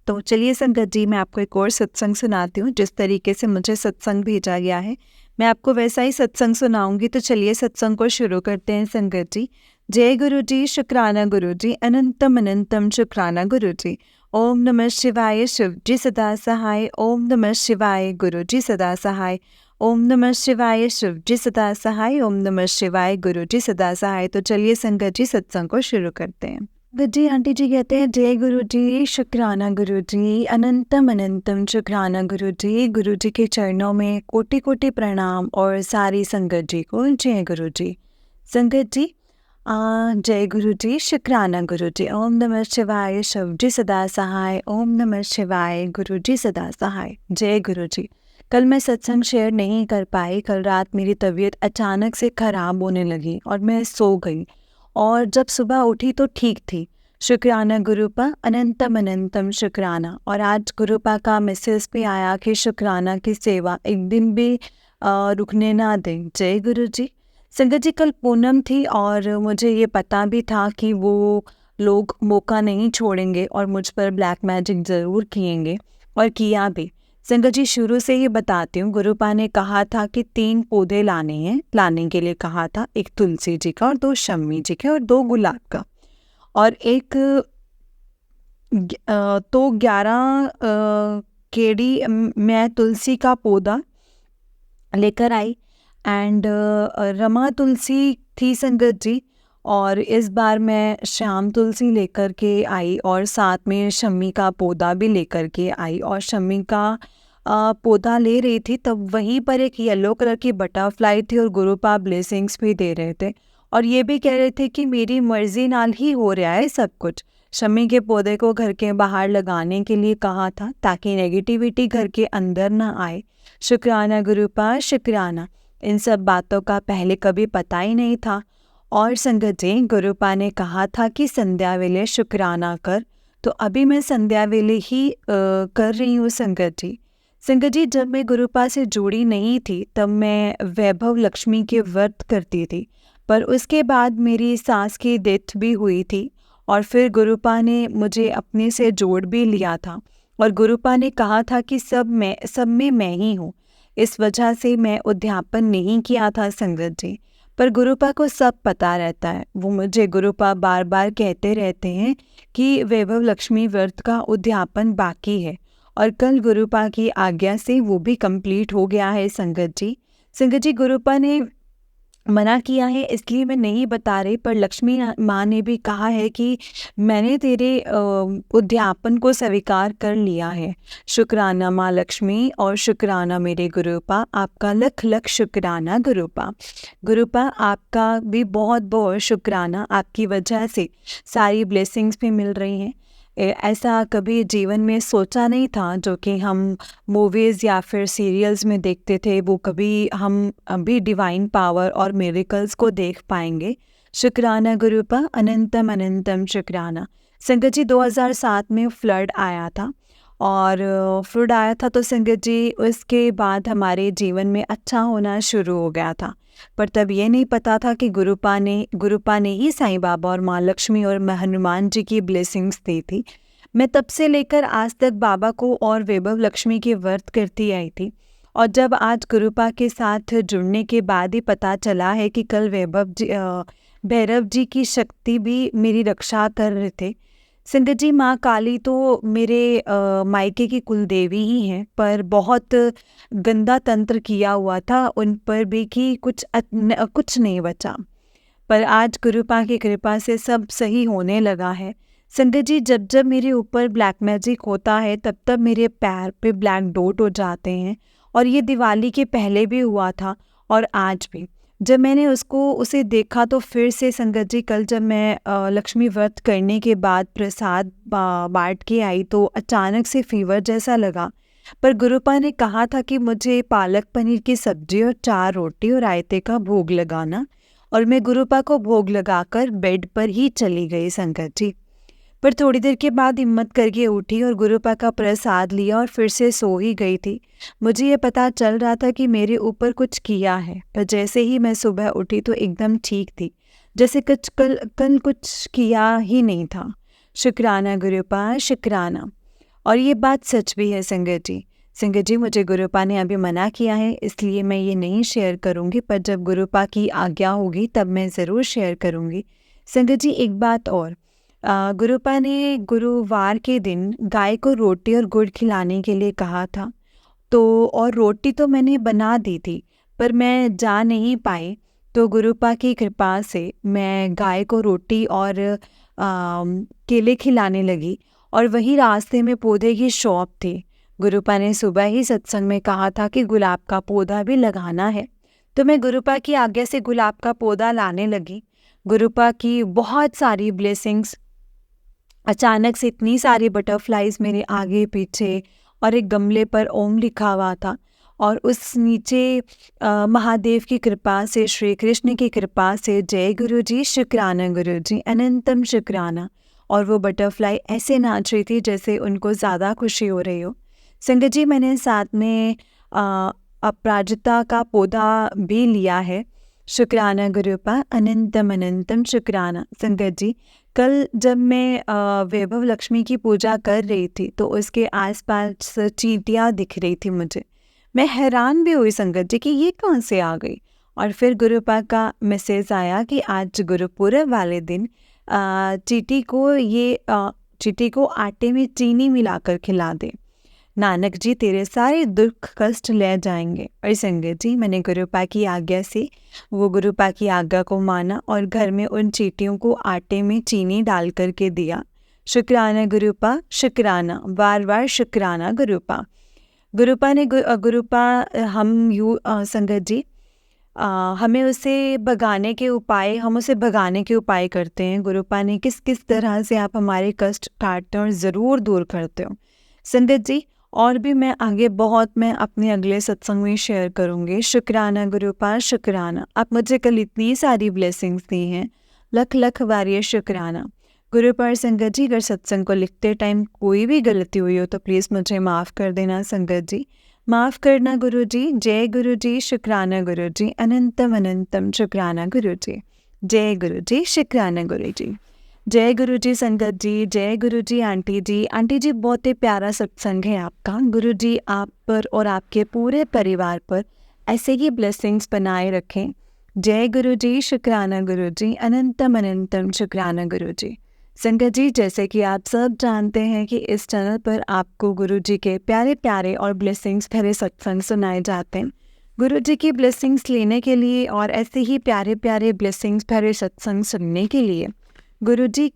तो चलिए संगत जी, मैं आपको एक और सत्संग सुनाती हूँ। जिस तरीके से मुझे सत्संग भेजा गया है मैं आपको वैसा ही सत्संग सुनाऊंगी। तो चलिए सत्संग को शुरू करते हैं संगत जी। जय गुरु जी, शुक्राना गुरु जी, अनंतम अनंतम शुक्राना गुरु जी। ओम नमः शिवाय शिव जी सदा सहाय। ओम नमः शिवाय गुरु जी सदा सहाय। ओम नमः शिवाय शिव जी सदा सहाय। ओम नमः शिवाय गुरु जी सदा सहाय। तो चलिए संगत जी सत्संग को शुरू करते हैं। जी आंटी जी कहते हैं, जय गुरु जी, शुक्राना गुरु जी, अनंतम अनंतम शुक्राना गुरु जी। गुरु जी के चरणों में कोटि कोटि प्रणाम और सारी संगत जी को जय गुरु जी। संगत जी, जय गुरु जी, शुक्राना गुरु जी। ओम नमः शिवाय शिव जी सदा सहाय। ओम नमः शिवाय गुरु जी सदा सहाय। जय गुरु जी। कल मैं सत्संग शेयर नहीं कर पाई। कल रात मेरी तबीयत अचानक से ख़राब होने लगी और मैं सो गई और जब सुबह उठी तो ठीक थी। शुक्राना गुरुपा, अनंतम अनंतम शुक्राना। और आज गुरुपा का मैसेज भी आया कि शुक्राना की सेवा एक दिन भी रुकने ना दें। जय गुरु जी। संगत जी, कल पूनम थी और मुझे ये पता भी था कि वो लोग मौका नहीं छोड़ेंगे और मुझ पर ब्लैक मैजिक ज़रूर किएंगे और किया भी। संगत जी, शुरू से ही बताती हूँ, गुरुपा ने कहा था कि 3 पौधे लाने हैं। लाने के लिए कहा था, एक तुलसी जी का और 2 शम्मी जी के और 2 गुलाब का और एक तो 11 केड़ी मैं तुलसी का पौधा लेकर आई एंड रमा तुलसी थी संगत जी। और इस बार मैं श्याम तुलसी लेकर के आई और साथ में शम्मी का पौधा भी लेकर के आई। और शम्मी का पौधा ले रही थी तब वहीं पर एक येलो कलर की बटरफ्लाई थी और गुरुपा ब्लेसिंग्स भी दे रहे थे और ये भी कह रहे थे कि मेरी मर्जी नाल ही हो रहा है सब कुछ। शम्मी के पौधे को घर के बाहर लगाने के लिए कहा था ताकि नेगेटिविटी घर के अंदर ना आए। शुक्राना गुरुपा, शुक्राना। इन सब बातों का पहले कभी पता ही नहीं था। और संगत जी, गुरुपा ने कहा था कि संध्या वेले शुक्राना कर, तो अभी मैं संध्या वेले ही कर रही हूँ संगत जी। संगत जी, जब मैं गुरुपा से जुड़ी नहीं थी तब मैं वैभव लक्ष्मी के व्रत करती थी, पर उसके बाद मेरी सास की डेथ भी हुई थी और फिर गुरुपा ने मुझे अपने से जोड़ भी लिया था और गुरुपा ने कहा था कि सब में मैं ही हूँ। इस वजह से मैं उद्यापन नहीं किया था संगत जी। पर गुरुपा को सब पता रहता है। वो मुझे गुरुपा बार बार कहते रहते हैं कि वैभव लक्ष्मी व्रत का उद्यापन बाकी है और कल गुरुपा की आज्ञा से वो भी कंप्लीट हो गया है संगत जी। संगत जी, गुरुपा ने मना किया है इसलिए मैं नहीं बता रही, पर लक्ष्मी माँ ने भी कहा है कि मैंने तेरे उद्यापन को स्वीकार कर लिया है। शुक्राना माँ लक्ष्मी और शुक्राना मेरे गुरुपा, आपका लख लख शुक्राना गुरुपा। गुरुपा, आपका भी बहुत बहुत शुक्राना। आपकी वजह से सारी ब्लेसिंग्स भी मिल रही हैं। ऐसा कभी जीवन में सोचा नहीं था। जो कि हम मूवीज़ या फिर सीरियल्स में देखते थे, वो कभी हम अभी डिवाइन पावर और मिरेकल्स को देख पाएंगे। शुक्राना गुरुपा, अनंतम अनंतम शुक्राना। संगत जी, 2007 में फ्लड आया था और फ्लूड आया था तो संगत जी उसके बाद हमारे जीवन में अच्छा होना शुरू हो गया था। पर तब ये नहीं पता था कि गुरुपा ने ही साईं बाबा और माँ लक्ष्मी और हनुमान जी की ब्लेसिंग्स दी थी। मैं तब से लेकर आज तक बाबा को और वैभव लक्ष्मी के व्रत करती आई थी, और जब आज गुरुपा के साथ जुड़ने के बाद ही पता चला है कि कल भैरव जी की शक्ति भी मेरी रक्षा कर रहे थे। संगत जी, माँ काली तो मेरे मायके की कुल देवी ही हैं, पर बहुत गंदा तंत्र किया हुआ था उन पर भी कि कुछ नहीं बचा। पर आज गुरुपा की कृपा से सब सही होने लगा है। संगत जी, जब जब मेरे ऊपर ब्लैक मैजिक होता है तब तब मेरे पैर पे ब्लैक डॉट हो जाते हैं, और ये दिवाली के पहले भी हुआ था और आज भी। जब मैंने उसे देखा तो फिर से संगत जी, कल जब मैं लक्ष्मी व्रत करने के बाद प्रसाद बांट के आई तो अचानक से फीवर जैसा लगा। पर गुरुपा ने कहा था कि मुझे पालक पनीर की सब्जी और 4 रोटी और रायते का भोग लगाना, और मैं गुरुपा को भोग लगाकर बेड पर ही चली गई संगत जी। पर थोड़ी देर के बाद हिम्मत करके उठी और गुरुपा का प्रसाद लिया और फिर से सो ही गई थी। मुझे ये पता चल रहा था कि मेरे ऊपर कुछ किया है, पर जैसे ही मैं सुबह उठी तो एकदम ठीक थी, जैसे कल कुछ किया ही नहीं था। शुक्राना गुरुपा, शुक्राना। और ये बात सच भी है संगत जी। संगत जी, मुझे गुरुपा ने अभी मना किया है, इसलिए मैं ये नहीं शेयर करूँगी, पर जब गुरुपा की आज्ञा होगी तब मैं ज़रूर शेयर करूँगी। संगत जी, एक बात और, गुरुपा ने गुरुवार के दिन गाय को रोटी और गुड़ खिलाने के लिए कहा था, तो और रोटी तो मैंने बना दी थी, पर मैं जा नहीं पाई। तो गुरुपा की कृपा से मैं गाय को रोटी और केले खिलाने लगी, और वही रास्ते में पौधे की शॉप थी। गुरुपा ने सुबह ही सत्संग में कहा था कि गुलाब का पौधा भी लगाना है, तो मैं गुरुपा की आज्ञा से गुलाब का पौधा लाने लगी। गुरुपा की बहुत सारी ब्लेसिंग्स, अचानक से इतनी सारी बटरफ्लाइज मेरे आगे पीछे, और एक गमले पर ओम लिखा हुआ था, और उस नीचे महादेव की कृपा से, श्री कृष्ण की कृपा से, जय गुरु जी, शुक्राना गुरु जी, अनंतम शुक्राना। और वो बटरफ्लाई ऐसे नाच रही थी जैसे उनको ज़्यादा खुशी हो रही हो। संगत जी, मैंने साथ में अपराजिता का पौधा भी लिया है। शुक्राना गुरुपा, अनंतम अनंतम शुक्राना। संगत जी, कल जब मैं वैभव लक्ष्मी की पूजा कर रही थी तो उसके आसपास चींटियाँ दिख रही थी मुझे। मैं हैरान भी हुई संगत जी कि ये कहाँ से आ गई। और फिर गुरुपा का मैसेज आया कि आज गुरुपुरब वाले दिन चींटी को आटे में चीनी मिलाकर खिला दे। नानक जी तेरे सारे दुख कष्ट ले जाएंगे। और संगत जी, मैंने गुरुपा की आज्ञा से वो गुरुपा की आज्ञा को माना और घर में उन चींटियों को आटे में चीनी डाल करके दिया। शुक्राना गुरुपा, शुक्राना, बार बार शुक्राना गुरुपा। गुरुपा संगत जी, हम उसे भगाने के उपाय करते हैं। गुरुपा ने किस किस तरह से आप हमारे कष्ट काटते हो और ज़रूर दूर करते हो संगत जी। और भी मैं अपने अगले सत्संग में शेयर करूँगी। शुक्राना गुरुपा, शुक्राना। आप मुझे कल इतनी सारी ब्लेसिंग्स दी हैं, लख लख वारिय शुक्राना। गुरुपा संगत जी, अगर सत्संग को लिखते टाइम कोई भी गलती हुई हो तो प्लीज़ मुझे माफ़ कर देना संगत जी, माफ़ करना गुरु जी। जय गुरु जी, शुक्राना गुरु जी, अनंतम अनंतम शुक्राना गुरु जी। जय गुरु जी, शुक्राना गुरु जी। जय गुरु जी संगत जी, जय गुरु जी आंटी जी। आंटी जी, बहुत ही प्यारा सत्संग है आपका। गुरु जी आप पर और आपके पूरे परिवार पर ऐसे ही ब्लेसिंग्स बनाए रखें। जय गुरु जी, शुक्राना गुरु जी, अनंतम अनंतम शुक्राना गुरु जी। संगत जी, जैसे कि आप सब जानते हैं कि इस चैनल पर आपको गुरु जी के प्यारे प्यारे और ब्लेसिंग्स भरे सत्संग सुनाए जाते हैं। गुरु जी की ब्लेसिंग्स लेने के लिए और ऐसे ही प्यारे प्यारे ब्लेसिंग्स भरे सत्संग सुनने के लिए गुरु जी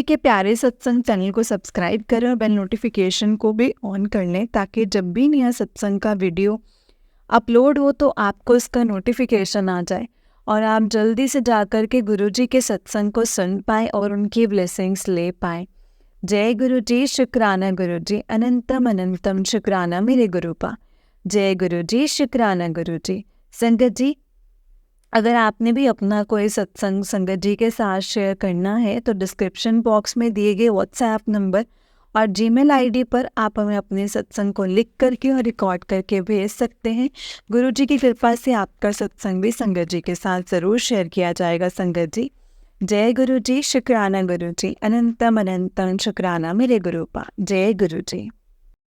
के प्यारे सत्संग चैनल को सब्सक्राइब करें और बेल नोटिफिकेशन को भी ऑन कर लें, ताकि जब भी नया सत्संग का वीडियो अपलोड हो तो आपको इसका नोटिफिकेशन आ जाए और आप जल्दी से जाकर के गुरु जी के सत्संग को सुन पाएँ और उनकी ब्लेसिंग्स ले पाएँ। जय गुरु जी, शुक्राना गुरु जी, अनंतम अनंतम शुक्राना मेरे गुरुपा। जय गुरु जी, शुक्राना गुरु जी। संगत जी, अगर आपने भी अपना कोई सत्संग संगत जी के साथ शेयर करना है तो डिस्क्रिप्शन बॉक्स में दिए गए व्हाट्सएप नंबर और जीमेल आईडी पर आप हमें अपने सत्संग को लिख करके और रिकॉर्ड करके भेज सकते हैं। गुरु जी की कृपा से आपका सत्संग भी संगत जी के साथ ज़रूर शेयर किया जाएगा। संगत जी, जय गुरु जी, शुक्राना गुरु जी, अनंतम अनंतम शुक्राना मेरे गुरुपा। जय गुरु जी।